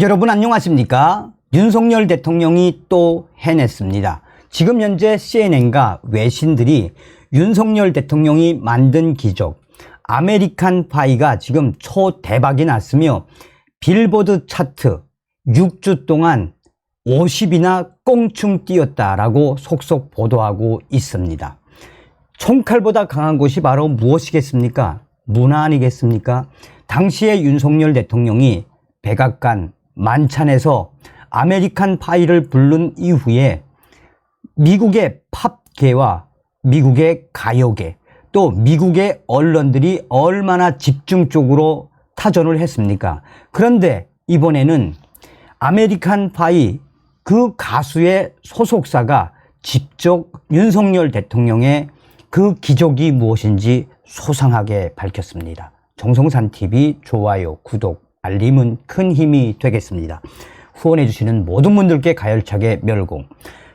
여러분 안녕하십니까? 윤석열 대통령이 또 해냈습니다. 지금 현재 CNN과 외신들이 윤석열 대통령이 만든 기적 아메리칸 파이가 지금 초대박이 났으며 빌보드 차트 6주 동안 50이나 꽁충 뛰었다라고 속속 보도하고 있습니다. 총칼보다 강한 곳이 바로 무엇이겠습니까? 문화 아니겠습니까? 당시에 윤석열 대통령이 백악관 만찬에서 아메리칸 파이를 부른 이후에 미국의 팝계와 미국의 가요계 또 미국의 언론들이 얼마나 집중적으로 타전을 했습니까? 그런데 이번에는 아메리칸 파이 그 가수의 소속사가 직접 윤석열 대통령의 그 기적이 무엇인지 소상하게 밝혔습니다. 정성산TV 좋아요, 구독, 알림은 큰 힘이 되겠습니다. 후원해 주시는 모든 분들께 가열차게 멸공.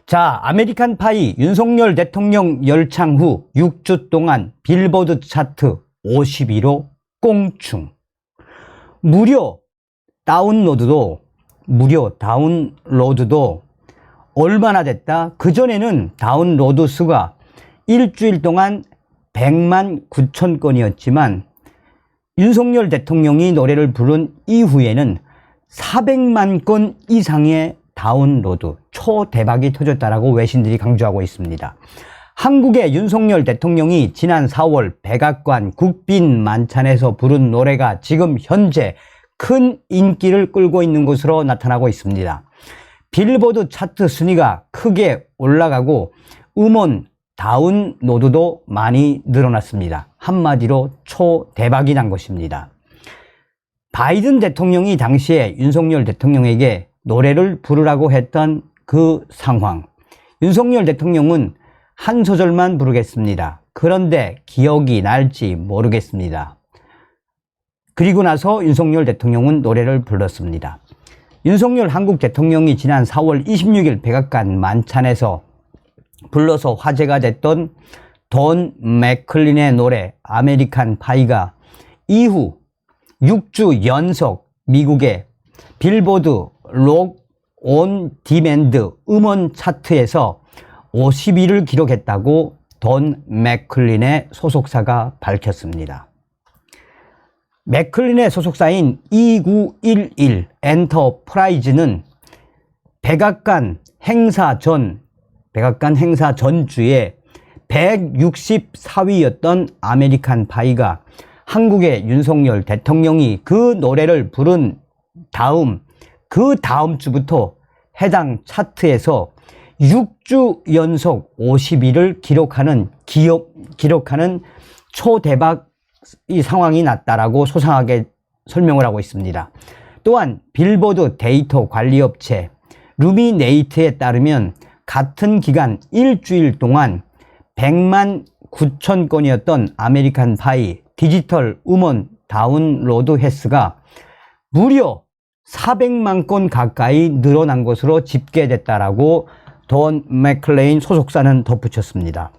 자, 아메리칸 파이 윤석열 대통령 열창 후 6주 동안 빌보드 차트 51호 꽁충. 무료 다운로드도 얼마나 됐다? 그전에는 다운로드 수가 일주일 동안 100만 9천 건이었지만 윤석열 대통령이 노래를 부른 이후에는 400만 건 이상의 다운로드 초대박이 터졌다라고 외신들이 강조하고 있습니다. 한국의 윤석열 대통령이 지난 4월 백악관 국빈 만찬에서 부른 노래가 지금 현재 큰 인기를 끌고 있는 것으로 나타나고 있습니다. 빌보드 차트 순위가 크게 올라가고 음원 다운로드도 많이 늘어났습니다. 한마디로 초대박이 난 것입니다. 바이든 대통령이 당시에 윤석열 대통령에게 노래를 부르라고 했던 그 상황. 윤석열 대통령은 한 소절만 부르겠습니다. 그런데 기억이 날지 모르겠습니다. 그리고 나서 윤석열 대통령은 노래를 불렀습니다. 윤석열 한국 대통령이 지난 4월 26일 백악관 만찬에서 불러서 화제가 됐던 돈 맥클린의 노래 아메리칸 파이가 이후 6주 연속 미국의 빌보드 록 온 디맨드 음원 차트에서 50위를 기록했다고 돈 맥클린의 소속사가 밝혔습니다. 맥클린의 소속사인 2911 엔터프라이즈는 백악관 행사 전주에 164위였던 아메리칸 파이가 한국의 윤석열 대통령이 그 노래를 부른 그 다음 주부터 해당 차트에서 6주 연속 50위를 기록하는 초대박 이 상황이 났다라고 소상하게 설명을 하고 있습니다. 또한 빌보드 데이터 관리업체 루미네이트에 따르면 같은 기간 일주일 동안 100만 9천 건이었던 아메리칸 파이 디지털 음원 다운로드 횟수가 무려 400만 건 가까이 늘어난 것으로 집계됐다라고 돈 맥클레인 소속사는 덧붙였습니다.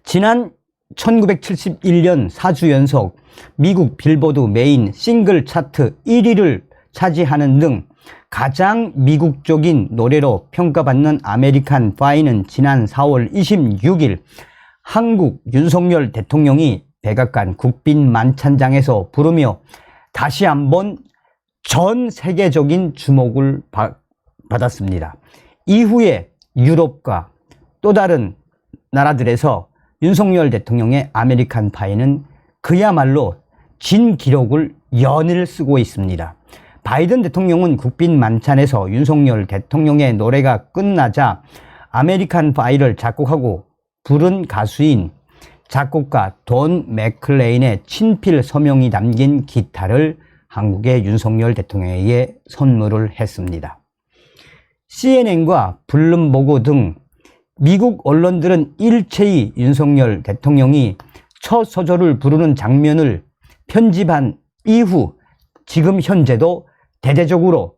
지난 1971년 4주 연속 미국 빌보드 메인 싱글 차트 1위를 차지하는 등 가장 미국적인 노래로 평가받는 아메리칸 파이는 지난 4월 26일 한국 윤석열 대통령이 백악관 국빈 만찬장에서 부르며 다시 한번 전 세계적인 주목을 받았습니다. 이후에 유럽과 또 다른 나라들에서 윤석열 대통령의 아메리칸 파이는 그야말로 진 기록을 연일 쓰고 있습니다. 바이든 대통령은 국빈 만찬에서 윤석열 대통령의 노래가 끝나자 아메리칸 파이를 작곡하고 부른 가수인 작곡가 돈 맥클레인의 친필 서명이 담긴 기타를 한국의 윤석열 대통령에게 선물을 했습니다. CNN과 블룸버그 등 미국 언론들은 일체히 윤석열 대통령이 첫 소절을 부르는 장면을 편집한 이후 지금 현재도 대대적으로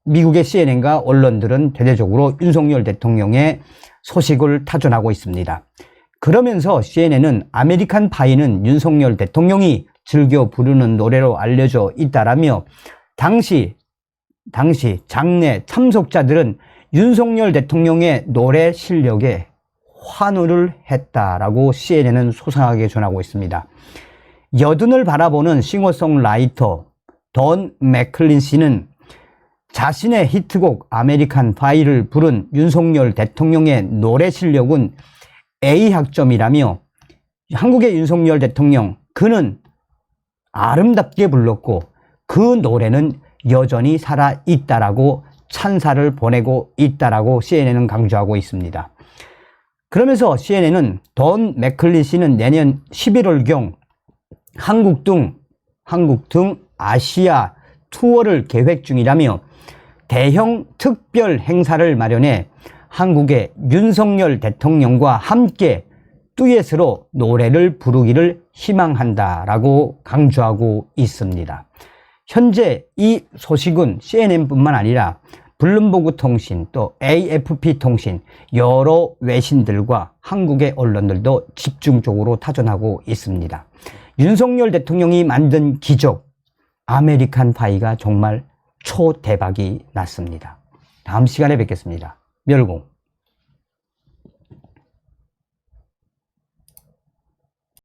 미국의 CNN과 언론들은 대대적으로 윤석열 대통령의 소식을 타전하고 있습니다. 그러면서 CNN은 아메리칸 파이는 윤석열 대통령이 즐겨 부르는 노래로 알려져 있다라며 당시 장례 참석자들은 윤석열 대통령의 노래 실력에 환호를 했다라고 CNN은 소상하게 전하고 있습니다. 여든을 바라보는 싱어송라이터 돈 맥클린 씨는 자신의 히트곡 아메리칸 파이를 부른 윤석열 대통령의 노래 실력은 A학점이라며 한국의 윤석열 대통령, 그는 아름답게 불렀고 그 노래는 여전히 살아있다라고 찬사를 보내고 있다라고 CNN은 강조하고 있습니다. 그러면서 CNN은 돈 맥클린 씨는 내년 11월경 한국 등 아시아 투어를 계획 중이라며 대형 특별 행사를 마련해 한국의 윤석열 대통령과 함께 듀엣으로 노래를 부르기를 희망한다라고 강조하고 있습니다. 현재 이 소식은 CNN뿐만 아니라 블룸버그 통신, 또 AFP 통신, 여러 외신들과 한국의 언론들도 집중적으로 타전하고 있습니다. 윤석열 대통령이 만든 기적, 아메리칸 파이가 정말 초대박이 났습니다. 다음 시간에 뵙겠습니다. 멸공.